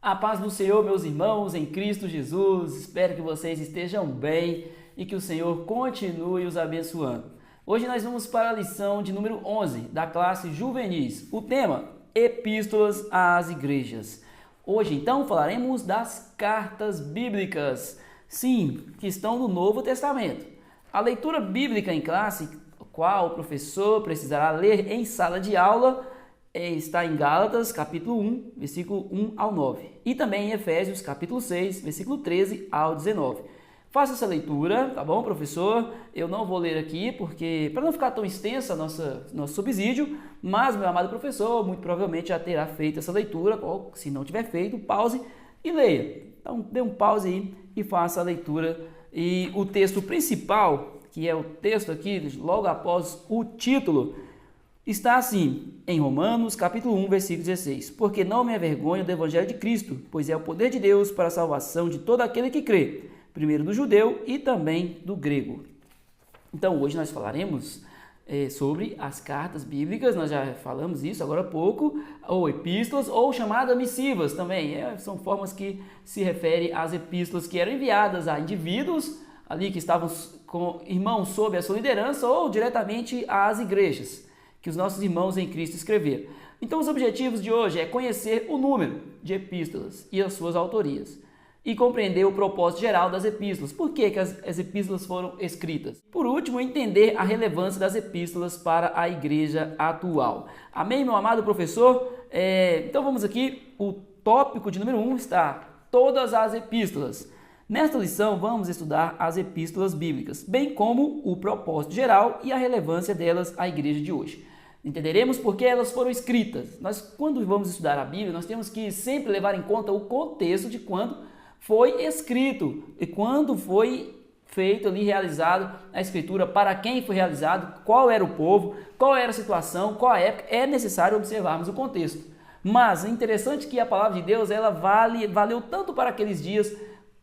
A paz do Senhor, meus irmãos, em Cristo Jesus. Espero que vocês estejam bem e que o Senhor continue os abençoando. Hoje nós vamos para a lição de número 11 da classe Juvenis. O tema, Epístolas às Igrejas. Hoje, então, falaremos das cartas bíblicas, sim, que estão no Novo Testamento. A leitura bíblica em classe, qual o professor precisará ler em sala de aula, está em Gálatas, capítulo 1, versículo 1 ao 9. E também em Efésios, capítulo 6, versículo 13 ao 19. Faça essa leitura, tá bom, professor? Eu não vou ler aqui, porque para não ficar tão extensa nosso subsídio, mas meu amado professor muito provavelmente já terá feito essa leitura, ou se não tiver feito, pause e leia. Então, dê um pause aí e faça a leitura. E o texto principal, que é o texto aqui, logo após o título, está assim, em Romanos, capítulo 1, versículo 16. Porque não me avergonho do evangelho de Cristo, pois é o poder de Deus para a salvação de todo aquele que crê, primeiro do judeu e também do grego. Então, hoje nós falaremos sobre as cartas bíblicas, nós já falamos isso agora há pouco, ou epístolas, ou chamadas missivas também. São formas que se referem às epístolas que eram enviadas a indivíduos, ali que estavam com irmãos sob a sua liderança, ou diretamente às igrejas que os nossos irmãos em Cristo escreveram. Então, os objetivos de hoje é conhecer o número de epístolas e as suas autorias e compreender o propósito geral das epístolas. Por que as epístolas foram escritas? Por último, entender a relevância das epístolas para a igreja atual. Amém, meu amado professor? Então, vamos aqui. O tópico de número 1 está todas as epístolas. Nesta lição, vamos estudar as epístolas bíblicas, bem como o propósito geral e a relevância delas à igreja de hoje. Entenderemos por que elas foram escritas. Quando vamos estudar a Bíblia, nós temos que sempre levar em conta o contexto de quando foi escrito e quando foi feito ali, realizado a escritura, para quem foi realizado, qual era o povo, qual era a situação, qual a época. É necessário observarmos o contexto. Mas é interessante que a palavra de Deus, ela valeu tanto para aqueles dias,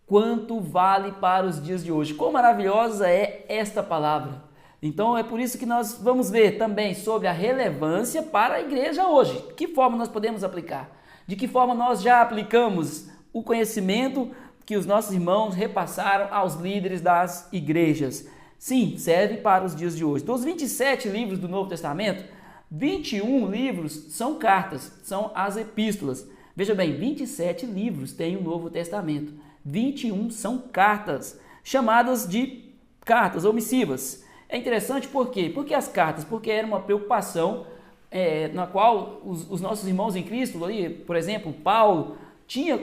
quanto vale para os dias de hoje. Quão maravilhosa é esta palavra! Então é por isso que nós vamos ver também sobre a relevância para a igreja hoje. De que forma nós podemos aplicar? De que forma nós já aplicamos o conhecimento que os nossos irmãos repassaram aos líderes das igrejas? Sim, serve para os dias de hoje. Dos 27 livros do Novo Testamento, 21 livros são cartas, são as epístolas. Veja bem, 27 livros tem o Novo Testamento. 21 são cartas, chamadas de cartas ou missivas. É interessante por quê? Porque as cartas, porque era uma preocupação na qual os nossos irmãos em Cristo, ali, por exemplo, Paulo, tinha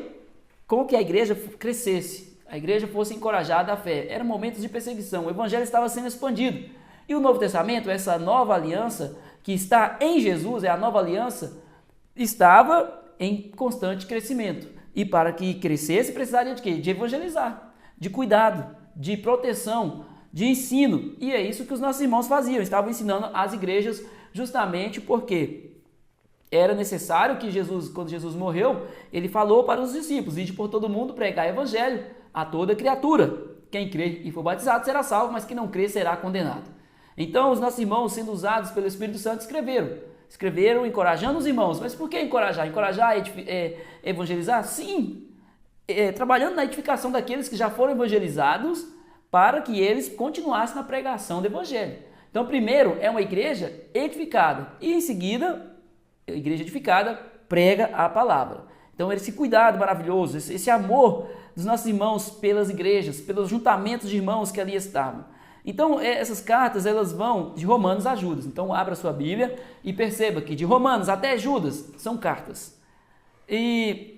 com que a igreja crescesse, a igreja fosse encorajada à fé. Eram momentos de perseguição, o evangelho estava sendo expandido. E o Novo Testamento, essa nova aliança que está em Jesus, é a nova aliança, estava em constante crescimento. E para que crescesse, precisaria de quê? De evangelizar, de cuidado, de proteção, de ensino. E é isso que os nossos irmãos faziam, estavam ensinando as igrejas justamente porque era necessário que Jesus, quando Jesus morreu, ele falou para os discípulos: ide por todo mundo pregar evangelho a toda criatura. Quem crer e for batizado será salvo, mas quem não crer será condenado. Então os nossos irmãos, sendo usados pelo Espírito Santo, escreveram encorajando os irmãos. Mas por que encorajar? Encorajar é evangelizar? Sim, trabalhando na edificação daqueles que já foram evangelizados para que eles continuassem na pregação do evangelho. Então, primeiro é uma igreja edificada e em seguida, a igreja edificada prega a palavra. Então, esse cuidado maravilhoso, esse amor dos nossos irmãos pelas igrejas, pelos juntamentos de irmãos que ali estavam. Então, essas cartas, elas vão de Romanos a Judas. Então, abra sua Bíblia e perceba que de Romanos até Judas são cartas. E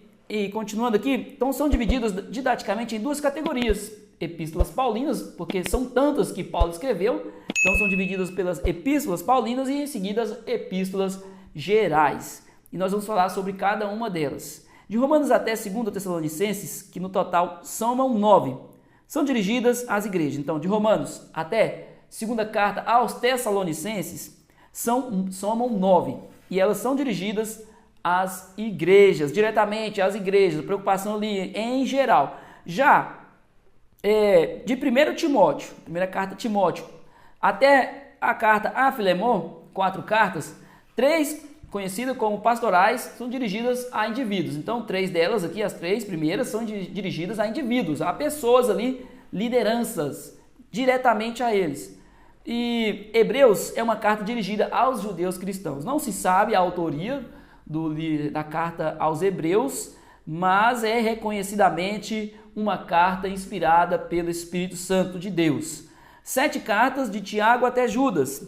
continuando aqui, então são divididas didaticamente em duas categorias. Epístolas paulinas, porque são tantas que Paulo escreveu. Então, são divididas pelas epístolas paulinas e em seguida as epístolas gerais. E nós vamos falar sobre cada uma delas. De Romanos até 2 Tessalonicenses, que no total somam 9. São dirigidas às igrejas. Então, de Romanos até segunda carta aos Tessalonicenses, somam 9. E elas são dirigidas às igrejas, diretamente às igrejas, a preocupação ali em geral. Já de 1 Timóteo, primeira carta a Timóteo, até a carta a Filemon, 4 cartas, 3 conhecidas como pastorais, são dirigidas a indivíduos. Então, 3 delas aqui, as 3 primeiras, são dirigidas a indivíduos, a pessoas ali, lideranças, diretamente a eles. E Hebreus é uma carta dirigida aos judeus cristãos. Não se sabe a autoria da carta aos Hebreus, mas é reconhecidamente uma carta inspirada pelo Espírito Santo de Deus. 7 cartas de Tiago até Judas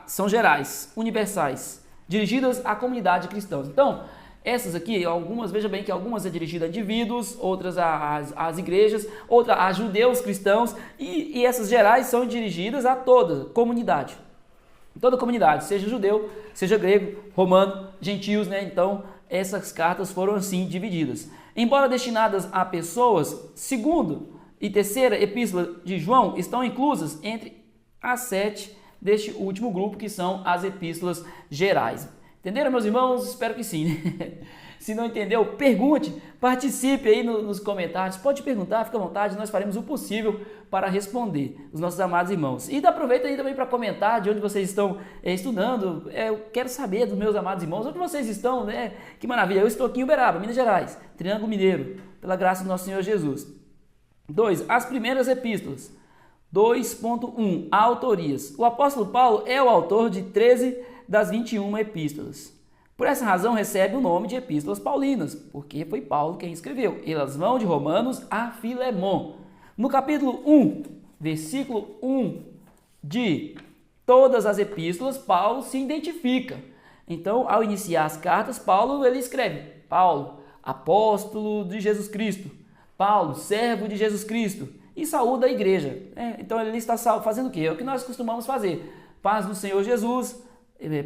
são gerais, universais, dirigidas à comunidade cristã. Então, essas aqui, algumas, veja bem que algumas é dirigida a indivíduos, outras às igrejas, outras a judeus cristãos, e essas gerais são dirigidas a toda comunidade. Toda comunidade, seja judeu, seja grego, romano, gentios, né? Então, essas cartas foram assim divididas. Embora destinadas a pessoas, segunda e terceira epístola de João estão inclusas entre as 7 deste último grupo, que são as epístolas gerais. Entenderam, meus irmãos? Espero que sim. Se não entendeu, pergunte, participe aí nos comentários, pode perguntar, fica à vontade, nós faremos o possível para responder os nossos amados irmãos. E aproveita aí também para comentar de onde vocês estão estudando, eu quero saber dos meus amados irmãos, onde vocês estão, né? Que maravilha, eu estou aqui em Uberaba, Minas Gerais, Triângulo Mineiro, pela graça do nosso Senhor Jesus. 2. As primeiras epístolas. 2.1. Autorias. O apóstolo Paulo é o autor de 13 das 21 epístolas. Por essa razão recebe o nome de epístolas paulinas, porque foi Paulo quem escreveu. Elas vão de Romanos a Filemon. No capítulo 1, versículo 1 de todas as epístolas, Paulo se identifica. Então, ao iniciar as cartas, Paulo ele escreve: Paulo, apóstolo de Jesus Cristo. Paulo, servo de Jesus Cristo. E saúda a igreja. Então, ele está fazendo o quê? É o que nós costumamos fazer. Paz do Senhor Jesus.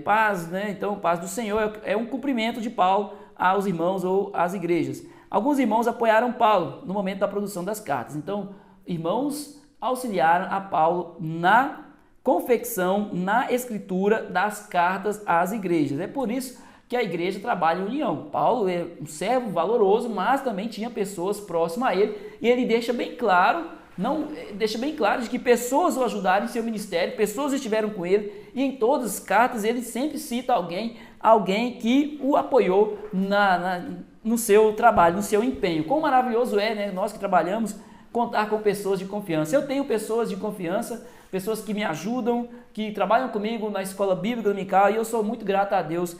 Paz, né? Então, paz do Senhor é um cumprimento de Paulo aos irmãos ou às igrejas. Alguns irmãos apoiaram Paulo no momento da produção das cartas. Então, irmãos auxiliaram a Paulo na confecção, na escritura das cartas às igrejas. É por isso que a igreja trabalha em união. Paulo é um servo valoroso, mas também tinha pessoas próximas a ele, e ele deixa bem claro de que pessoas o ajudaram em seu ministério, pessoas estiveram com ele, e em todas as cartas ele sempre cita alguém que o apoiou no seu trabalho, no seu empenho. Quão maravilhoso é, né, nós que trabalhamos, contar com pessoas de confiança. Eu tenho pessoas de confiança, pessoas que me ajudam, que trabalham comigo na escola bíblica dominical, e eu sou muito grato a Deus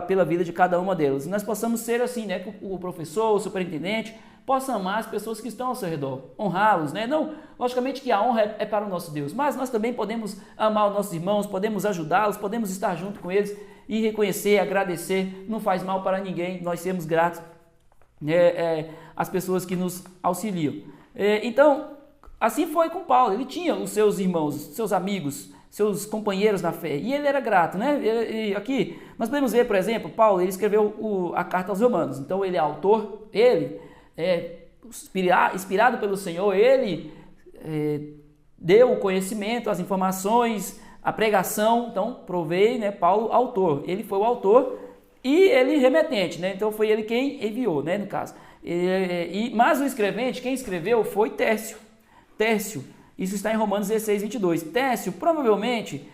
pela vida de cada uma delas. E nós possamos ser assim, né, que o professor, o superintendente, possa amar as pessoas que estão ao seu redor, honrá-los, né? Não, logicamente que a honra é para o nosso Deus, mas nós também podemos amar os nossos irmãos, podemos ajudá-los, podemos estar junto com eles e reconhecer, agradecer, não faz mal para ninguém, nós sermos gratos às pessoas que nos auxiliam. Então, assim foi com Paulo, ele tinha os seus irmãos, seus amigos, seus companheiros na fé, e ele era grato, né? E aqui, nós podemos ver, por exemplo, Paulo, ele escreveu a carta aos Romanos, então ele é autor, inspirado pelo Senhor, ele deu o conhecimento, as informações, a pregação, então provei, né, Paulo, autor, ele foi o autor e ele remetente, né? Então foi ele quem enviou, né, no caso. Mas o escrevente, quem escreveu foi Tércio, isso está em Romanos 16, 22. Tércio provavelmente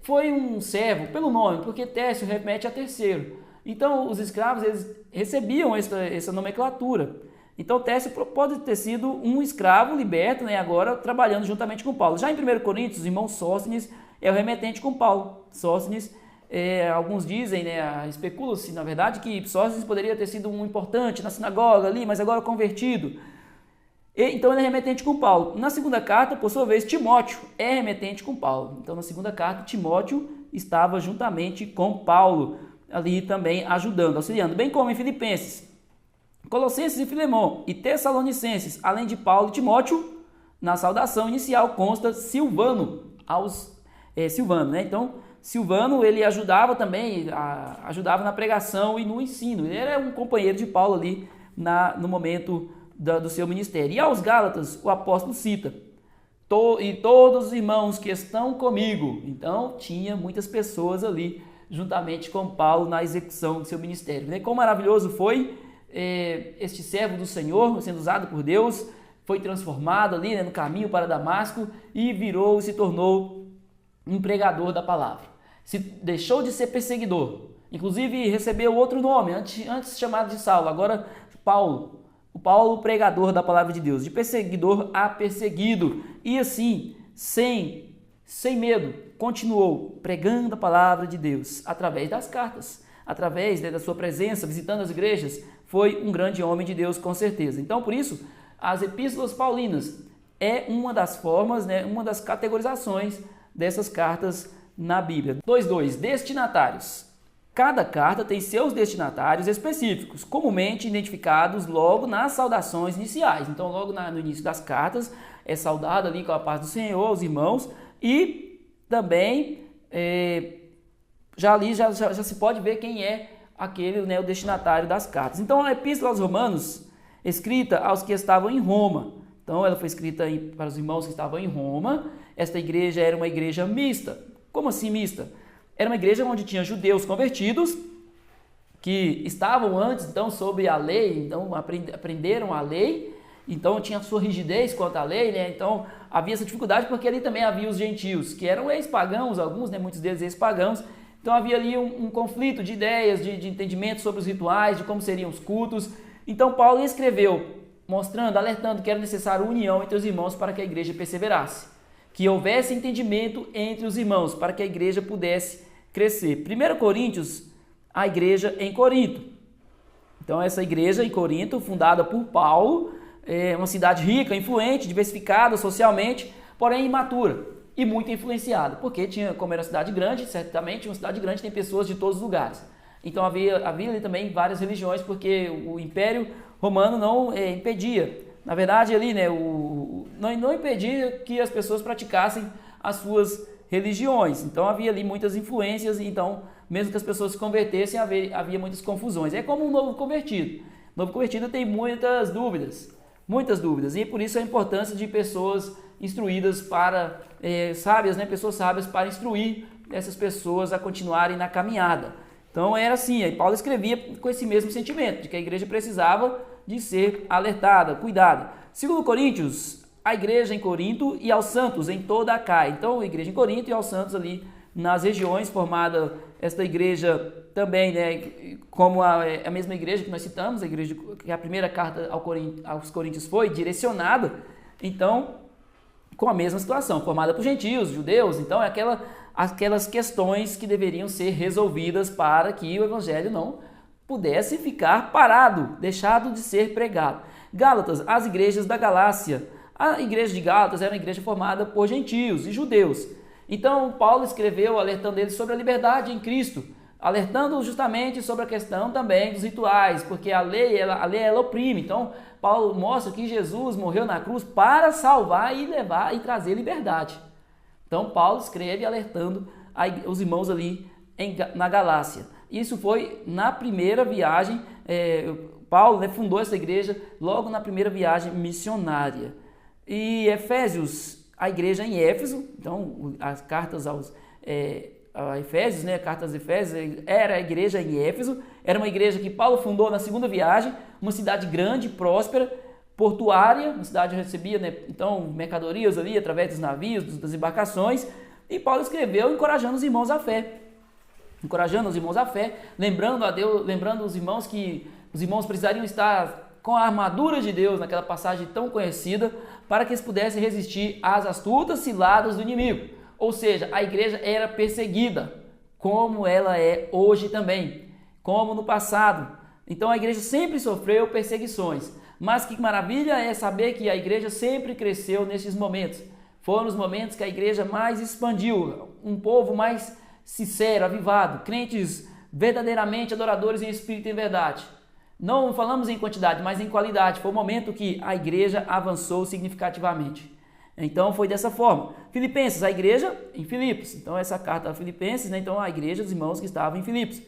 foi um servo, pelo nome, porque Tércio remete a terceiro. Então os escravos eles recebiam essa nomenclatura. Então Tércio pode ter sido um escravo liberto, né, agora trabalhando juntamente com Paulo. Já em 1 Coríntios, o irmão Sóstenes é o remetente com Paulo. Sóstenes, alguns dizem, né, especulam-se na verdade que Sóstenes poderia ter sido um importante na sinagoga ali, mas agora convertido. Então ele é remetente com Paulo. Na segunda carta, por sua vez, Timóteo é remetente com Paulo. Então na segunda carta, Timóteo estava juntamente com Paulo, ali também ajudando, auxiliando, bem como em Filipenses, Colossenses e Filemon e Tessalonicenses, além de Paulo e Timóteo, na saudação inicial consta Silvano, Silvano, né? Então, Silvano, ele ajudava também, ajudava na pregação e no ensino. Ele era um companheiro de Paulo ali no momento do seu ministério. E aos Gálatas, o apóstolo cita, e todos os irmãos que estão comigo. Então, tinha muitas pessoas ali, juntamente com Paulo, na execução do seu ministério. Né? Quão maravilhoso foi este servo do Senhor, sendo usado por Deus, foi transformado ali, né, no caminho para Damasco e se tornou um pregador da palavra. deixou de ser perseguidor. Inclusive recebeu outro nome, antes chamado de Saulo, agora Paulo. O Paulo, pregador da palavra de Deus, de perseguidor a perseguido. E assim, sem medo, continuou pregando a palavra de Deus através das cartas, através da sua presença, visitando as igrejas. Foi um grande homem de Deus, com certeza. Então, por isso, as epístolas paulinas é uma das formas, uma das categorizações dessas cartas na Bíblia. 2.2. Destinatários. Cada carta tem seus destinatários específicos, comumente identificados logo nas saudações iniciais. Então, logo no início das cartas, é saudado ali com a paz do Senhor, os irmãos, e também já se pode ver quem é aquele, o destinatário das cartas. Então, a Epístola aos Romanos, escrita aos que estavam em Roma. Então, ela foi escrita para os irmãos que estavam em Roma. Esta igreja era uma igreja mista. Como assim mista? Era uma igreja onde tinha judeus convertidos, que estavam antes, então, sob a lei, então, aprenderam a lei, então, tinha a sua rigidez quanto à lei, Então, havia essa dificuldade, porque ali também havia os gentios, que eram ex-pagãos, alguns, muitos deles ex-pagãos. Então, havia ali um conflito de ideias, de entendimento sobre os rituais, de como seriam os cultos. Então, Paulo escreveu, mostrando, alertando que era necessário união entre os irmãos para que a igreja perseverasse, que houvesse entendimento entre os irmãos, para que a igreja pudesse crescer. 1 Coríntios, a igreja em Corinto. Então, essa igreja em Corinto, fundada por Paulo, é uma cidade rica, influente, diversificada socialmente, porém imatura e muito influenciada, porque como era uma cidade grande, certamente uma cidade grande tem pessoas de todos os lugares. Então, havia ali também várias religiões, porque o Império Romano não impedia. Na verdade, ali, não impedia que as pessoas praticassem as suas religiões. Então, havia ali muitas influências, então, mesmo que as pessoas se convertessem, havia muitas confusões. É como um novo convertido. O novo convertido tem muitas dúvidas, e por isso a importância de pessoas instruídas sábias, pessoas sábias para instruir essas pessoas a continuarem na caminhada. Então, era assim, aí Paulo escrevia com esse mesmo sentimento, de que a igreja precisava de ser alertada, cuidada. 2 Coríntios, a igreja em Corinto e aos santos em toda a Acaia. Então, a igreja em Corinto e aos santos ali nas regiões, formada esta igreja também, como a mesma igreja que nós citamos, a igreja que a primeira carta aos Coríntios foi direcionada, então, com a mesma situação, formada por gentios, judeus. Então, é aquelas questões que deveriam ser resolvidas para que o evangelho não pudesse ficar parado, deixado de ser pregado. Gálatas, as igrejas da Galácia. A igreja de Gálatas era uma igreja formada por gentios e judeus. Então, Paulo escreveu alertando eles sobre a liberdade em Cristo, alertando justamente sobre a questão também dos rituais, porque a lei ela oprime. Então, Paulo mostra que Jesus morreu na cruz para salvar e levar e trazer liberdade. Então, Paulo escreve alertando os irmãos ali na Galácia. Isso foi na primeira viagem, Paulo fundou essa igreja logo na primeira viagem missionária. E Efésios, a igreja em Éfeso, então as cartas a Efésios, cartas de Efésios, era a igreja em Éfeso, era uma igreja que Paulo fundou na segunda viagem, uma cidade grande, próspera, portuária, uma cidade que recebia então mercadorias ali através dos navios, das embarcações, e Paulo escreveu encorajando os irmãos à fé. Lembrando a Deus, lembrando os irmãos que os irmãos precisariam estar com a armadura de Deus, naquela passagem tão conhecida, para que eles pudessem resistir às astutas ciladas do inimigo. Ou seja, a igreja era perseguida, como ela é hoje também, como no passado. Então a igreja sempre sofreu perseguições, mas que maravilha é saber que a igreja sempre cresceu nesses momentos. Foram os momentos que a igreja mais expandiu, um povo mais sincero, avivado, crentes verdadeiramente adoradores em espírito e em verdade. Não falamos em quantidade, mas em qualidade. Foi o momento que a igreja avançou significativamente. Então foi dessa forma. Filipenses, a igreja em Filipos. Então essa carta a Filipenses, então a igreja dos irmãos que estavam em Filipos,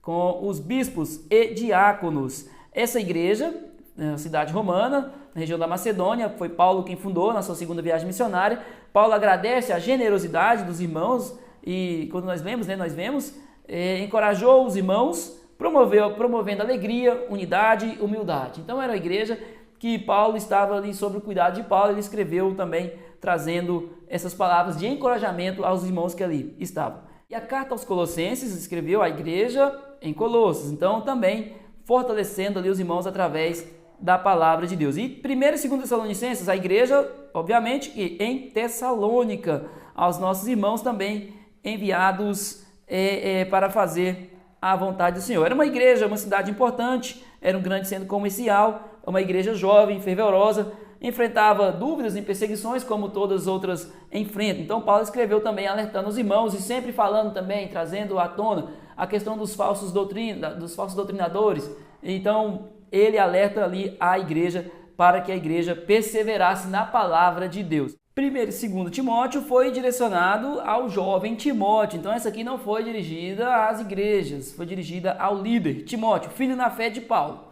com os bispos e diáconos. Essa igreja, na cidade romana, na região da Macedônia, foi Paulo quem fundou na sua segunda viagem missionária. Paulo agradece a generosidade dos irmãos e quando nós vemos, encorajou os irmãos, promovendo alegria, unidade e humildade. Então era a igreja que Paulo estava ali sob o cuidado de Paulo, ele escreveu também trazendo essas palavras de encorajamento aos irmãos que ali estavam. E a carta aos Colossenses escreveu à igreja em Colossos, então também fortalecendo ali os irmãos através da palavra de Deus. E 1º e 2º Tessalonicenses, a igreja, obviamente, e em Tessalônica, aos nossos irmãos também enviados para fazer a vontade do Senhor. Era uma igreja, uma cidade importante, era um grande centro comercial, uma igreja jovem, fervorosa, enfrentava dúvidas e perseguições como todas as outras enfrentam. Então Paulo escreveu também alertando os irmãos e sempre falando também, trazendo à tona a questão dos falsos doutrinadores. Então ele alerta ali a igreja para que a igreja perseverasse na palavra de Deus. 1º e 2º Timóteo foi direcionado ao jovem Timóteo. Então essa aqui não foi dirigida às igrejas, foi dirigida ao líder Timóteo, filho na fé de Paulo.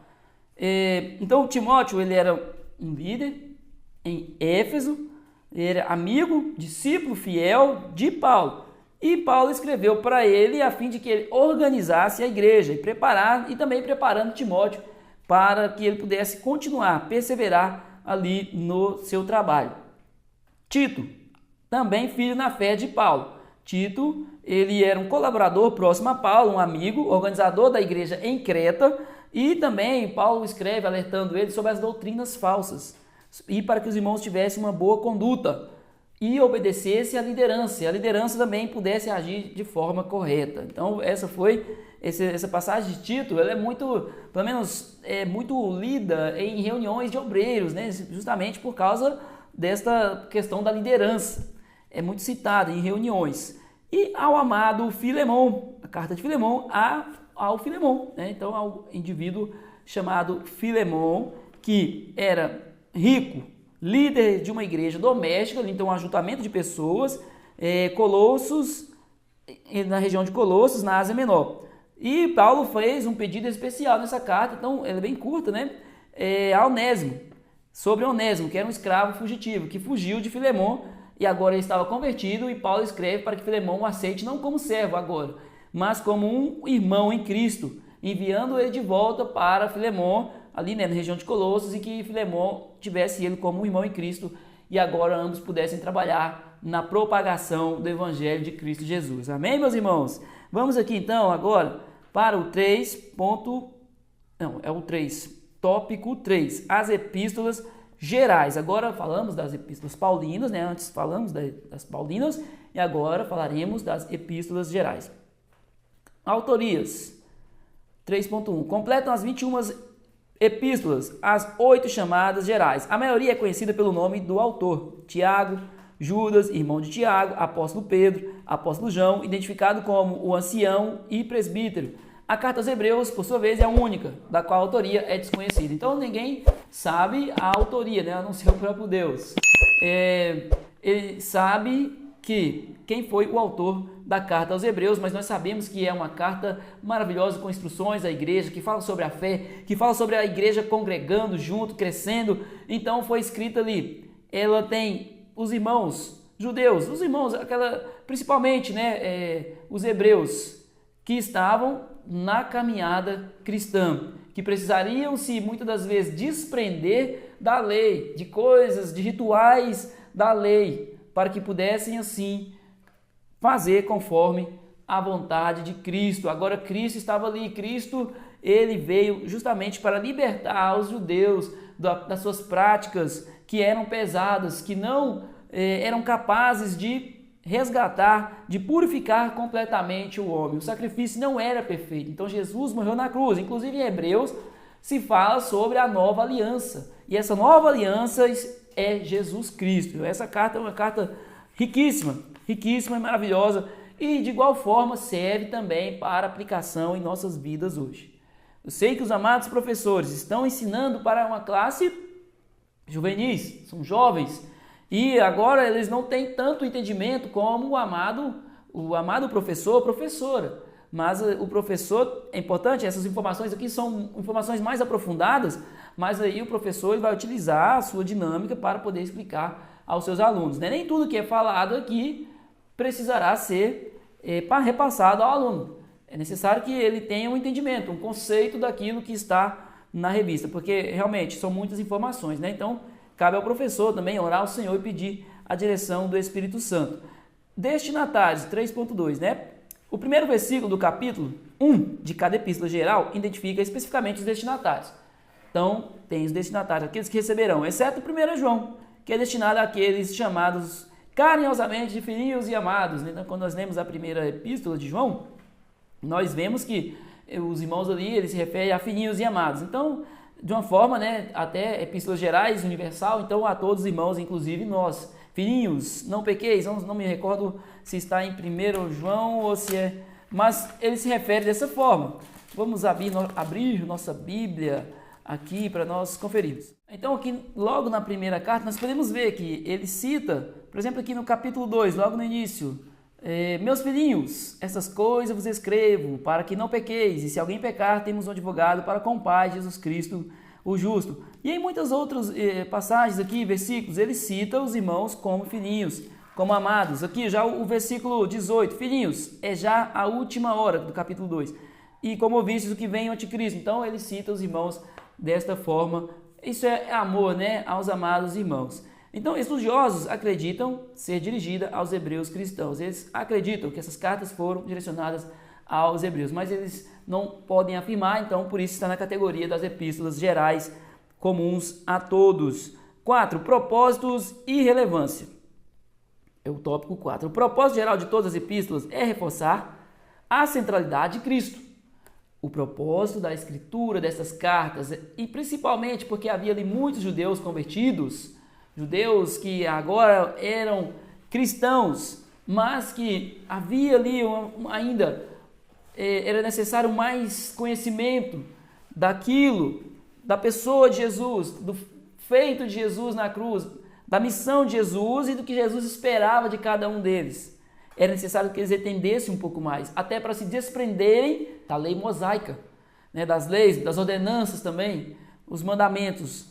Então Timóteo, ele era um líder em Éfeso, ele era amigo, discípulo fiel de Paulo. E Paulo escreveu para ele a fim de que ele organizasse a igreja e também preparando Timóteo para que ele pudesse continuar, perseverar ali no seu trabalho. Tito, também filho na fé de Paulo. Tito, ele era um colaborador próximo a Paulo, um amigo, organizador da igreja em Creta, e também Paulo escreve alertando ele sobre as doutrinas falsas e para que os irmãos tivessem uma boa conduta e obedecessem à liderança, e a liderança também pudesse agir de forma correta. Então essa passagem de Tito, ela é muito, pelo menos, muito lida em reuniões de obreiros, né? Justamente por causa desta questão da liderança. É muito citada em reuniões. E ao amado Filemão, a carta de Filemão ao Filemão, né? Então ao indivíduo chamado Filemão, que era rico, líder de uma igreja doméstica, então um ajuntamento de pessoas, Colossos, na região de Colossos, na Ásia Menor. E Paulo fez um pedido especial nessa carta, então ela é bem curta, né? A Onésimo, sobre Onésimo, que era um escravo fugitivo, que fugiu de Filemão e agora ele estava convertido, e Paulo escreve para que Filemão o aceite não como servo agora, mas como um irmão em Cristo, enviando ele de volta para Filemão, ali, né, na região de Colossos, e que Filemão tivesse ele como um irmão em Cristo, e agora ambos pudessem trabalhar na propagação do Evangelho de Cristo Jesus. Amém, meus irmãos? Vamos aqui então agora para o tópico 3, as epístolas gerais. Agora falamos das epístolas paulinas, né? Antes falamos das paulinas e agora falaremos das epístolas gerais. Autorias. 3.1. Completam as 21 epístolas, as 8 chamadas gerais. A maioria é conhecida pelo nome do autor: Tiago, Judas, irmão de Tiago, apóstolo Pedro, apóstolo João, identificado como o ancião e presbítero. A carta aos Hebreus, por sua vez, é a única, da qual a autoria é desconhecida. Então ninguém sabe a autoria, né? A não ser o próprio Deus. Ele sabe quem foi o autor da carta aos Hebreus, mas nós sabemos que é uma carta maravilhosa com instruções à igreja, que fala sobre a fé, que fala sobre a igreja congregando junto, crescendo. Então foi escrita ali. Ela tem os irmãos judeus, principalmente, né, os hebreus que estavam na caminhada cristã, que precisariam se muitas das vezes desprender da lei, de coisas, de rituais da lei, para que pudessem assim fazer conforme a vontade de Cristo. Agora Cristo estava ali, Cristo, ele veio justamente para libertar os judeus das suas práticas que eram pesadas, que não eram capazes de resgatar, de purificar completamente o homem. O sacrifício não era perfeito, então Jesus morreu na cruz. Inclusive em Hebreus se fala sobre a nova aliança, e essa nova aliança é Jesus Cristo. Essa carta é uma carta riquíssima e maravilhosa, e de igual forma serve também para aplicação em nossas vidas hoje. Eu sei que os amados professores estão ensinando para uma classe juvenis, são jovens, e agora eles não têm tanto entendimento como o amado professor ou professora. Mas o professor, é importante, essas informações aqui são informações mais aprofundadas, mas aí o professor ele vai utilizar a sua dinâmica para poder explicar aos seus alunos. Né? Nem tudo que é falado aqui precisará ser repassado ao aluno. É necessário que ele tenha um entendimento, um conceito daquilo que está na revista, porque realmente são muitas informações, né? Então, cabe ao professor também orar ao Senhor e pedir a direção do Espírito Santo. Destinatários, 3.2, né? O primeiro versículo do capítulo 1 de cada epístola geral identifica especificamente os destinatários. Então, tem os destinatários, aqueles que receberão, exceto o 1 João, que é destinado àqueles chamados carinhosamente de filhinhos e amados. Então, quando nós lemos a primeira epístola de João, nós vemos que os irmãos ali, eles se referem a filhinhos e amados. Então, de uma forma, até epístolas gerais, universal, então a todos os irmãos, inclusive nós. Filhinhos, não pequeis, não me recordo se está em 1 João ou se é... Mas ele se refere dessa forma. Vamos abrir nossa Bíblia aqui para nós conferirmos. Então aqui, logo na primeira carta, nós podemos ver que ele cita, por exemplo, aqui no capítulo 2, logo no início, meus filhinhos, essas coisas vos escrevo, para que não pequeis, e se alguém pecar, temos um advogado para com o Pai, Jesus Cristo, o justo. E em muitas outras passagens aqui, versículos, ele cita os irmãos como filhinhos, como amados. Aqui já o versículo 18, filhinhos, é já a última hora do capítulo 2. E como ouvistes o que vem o anticristo. Então ele cita os irmãos desta forma. Isso é amor, aos amados irmãos. Então, estudiosos acreditam ser dirigida aos hebreus cristãos. Eles acreditam que essas cartas foram direcionadas aos hebreus, mas eles não podem afirmar, então por isso está na categoria das epístolas gerais comuns a todos. 4. Propósitos e relevância. É o tópico 4. O propósito geral de todas as epístolas é reforçar a centralidade de Cristo. O propósito da escritura dessas cartas, e principalmente porque havia ali muitos judeus convertidos, judeus que agora eram cristãos, mas que havia ali ainda, era necessário mais conhecimento daquilo, da pessoa de Jesus, do feito de Jesus na cruz, da missão de Jesus e do que Jesus esperava de cada um deles. Era necessário que eles entendessem um pouco mais, até para se desprenderem da lei mosaica, das leis, das ordenanças também, os mandamentos,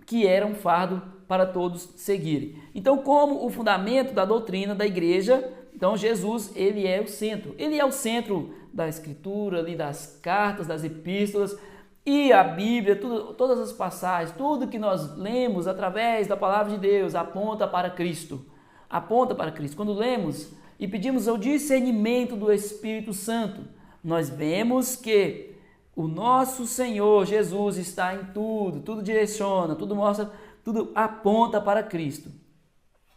que eram um fardo para todos seguirem. Então, como o fundamento da doutrina da igreja, então Jesus, ele é o centro. Ele é o centro da escritura, ali, das cartas, das epístolas, e a Bíblia, todas as passagens, tudo que nós lemos através da palavra de Deus aponta para Cristo. Aponta para Cristo. Quando lemos e pedimos o discernimento do Espírito Santo, nós vemos que o nosso Senhor Jesus está em tudo direciona, tudo mostra, tudo aponta para Cristo.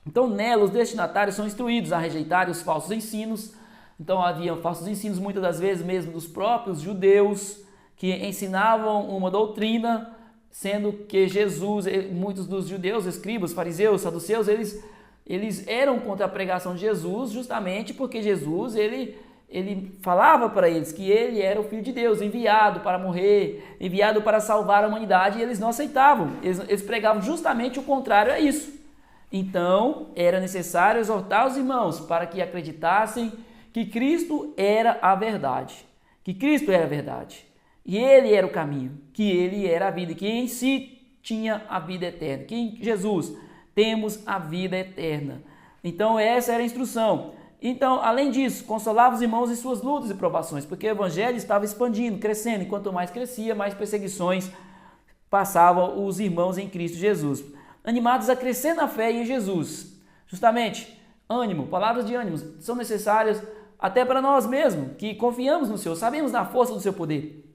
Então, nela, os destinatários são instruídos a rejeitar os falsos ensinos. Então, havia falsos ensinos, muitas das vezes mesmo dos próprios judeus, que ensinavam uma doutrina, sendo que Jesus, muitos dos judeus, escribas, fariseus, saduceus, eles eram contra a pregação de Jesus, justamente porque Jesus, ele falava para eles que ele era o Filho de Deus, enviado para morrer, enviado para salvar a humanidade, e eles não aceitavam. Eles pregavam justamente o contrário a isso. Então, era necessário exortar os irmãos para que acreditassem que Cristo era a verdade. Que Cristo era a verdade. E ele era o caminho, que ele era a vida, que em si tinha a vida eterna. Que em Jesus temos a vida eterna. Então, essa era a instrução. Então, além disso, consolava os irmãos em suas lutas e provações, porque o evangelho estava expandindo, crescendo, e quanto mais crescia, mais perseguições passavam os irmãos em Cristo Jesus. Animados a crescer na fé em Jesus. Justamente, ânimo, palavras de ânimo são necessárias até para nós mesmos, que confiamos no Senhor, sabemos da força do seu poder.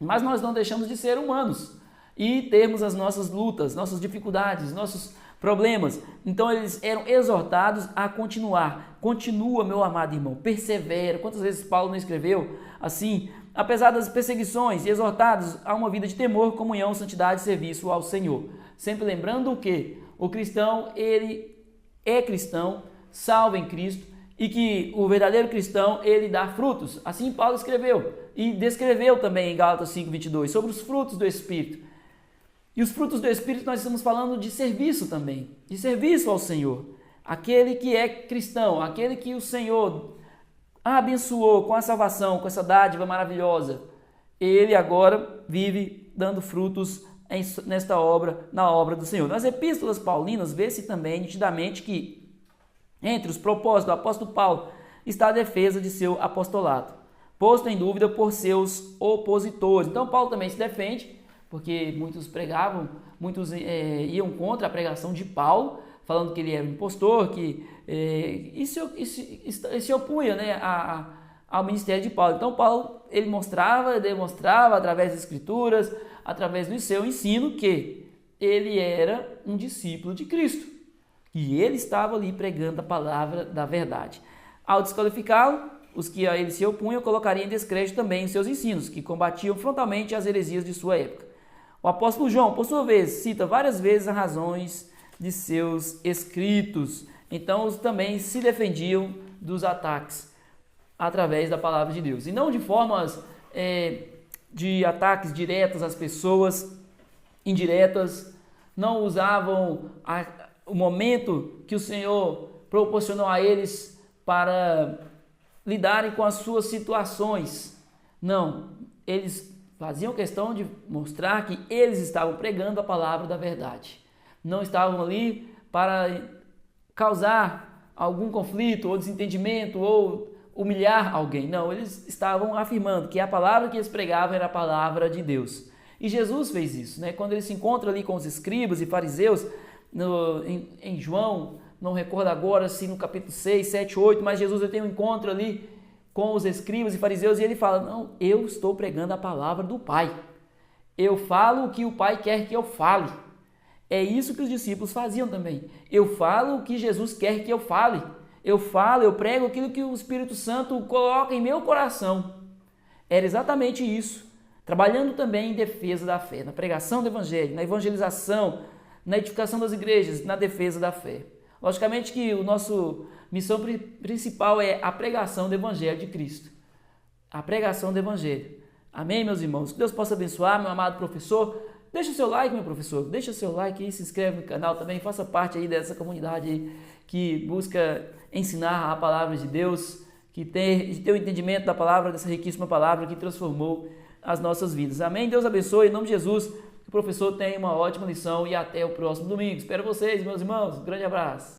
Mas nós não deixamos de ser humanos e termos as nossas lutas, nossas dificuldades, nossos problemas. Então eles eram exortados a continuar. Continua, meu amado irmão, persevera. Quantas vezes Paulo não escreveu assim? Apesar das perseguições, exortados a uma vida de temor, comunhão, santidade e serviço ao Senhor. Sempre lembrando que o cristão, ele é cristão, salvo em Cristo, e que o verdadeiro cristão, ele dá frutos. Assim Paulo escreveu e descreveu também em Gálatas 5:22 sobre os frutos do Espírito. E os frutos do Espírito nós estamos falando de serviço também, de serviço ao Senhor. Aquele que é cristão, aquele que o Senhor abençoou com a salvação, com essa dádiva maravilhosa, ele agora vive dando frutos nesta obra, na obra do Senhor. Nas epístolas paulinas vê-se também nitidamente que entre os propósitos do apóstolo Paulo está a defesa de seu apostolado, posto em dúvida por seus opositores. Então Paulo também se defende, porque muitos pregavam, muitos iam contra a pregação de Paulo, falando que ele era um impostor, que se opunha ao ministério de Paulo. Então Paulo ele demonstrava através das escrituras, através do seu ensino, que ele era um discípulo de Cristo. E ele estava ali pregando a palavra da verdade. Ao desqualificá-lo, os que a ele se opunham colocariam em descrédito também os seus ensinos, que combatiam frontalmente as heresias de sua época. O apóstolo João, por sua vez, cita várias vezes as razões de seus escritos. Então, também se defendiam dos ataques através da palavra de Deus. E não de formas de ataques diretos às pessoas, indiretas, não usavam o momento que o Senhor proporcionou a eles para lidarem com as suas situações. Não, eles faziam questão de mostrar que eles estavam pregando a palavra da verdade. Não estavam ali para causar algum conflito ou desentendimento ou humilhar alguém. Não, eles estavam afirmando que a palavra que eles pregavam era a palavra de Deus. E Jesus fez isso, né? Quando ele se encontra ali com os escribas e fariseus, em João, não recordo agora se no capítulo 6, 7, 8, mas Jesus tem um encontro ali com os escribas e fariseus e ele fala, não, eu estou pregando a palavra do Pai. Eu falo o que o Pai quer que eu fale. É isso que os discípulos faziam também. Eu falo o que Jesus quer que eu fale. Eu prego aquilo que o Espírito Santo coloca em meu coração. Era exatamente isso. Trabalhando também em defesa da fé, na pregação do Evangelho, na evangelização, na edificação das igrejas, na defesa da fé. Logicamente que a nossa missão principal é a pregação do Evangelho de Cristo. A pregação do Evangelho. Amém, meus irmãos? Que Deus possa abençoar, meu amado professor. Deixa o seu like, meu professor. Deixa o seu like aí, se inscreve no canal também. Faça parte aí dessa comunidade aí que busca ensinar a palavra de Deus, que tem o entendimento da palavra, dessa riquíssima palavra que transformou as nossas vidas. Amém? Deus abençoe. Em nome de Jesus, que o professor tenha uma ótima lição e até o próximo domingo. Espero vocês, meus irmãos. Um grande abraço.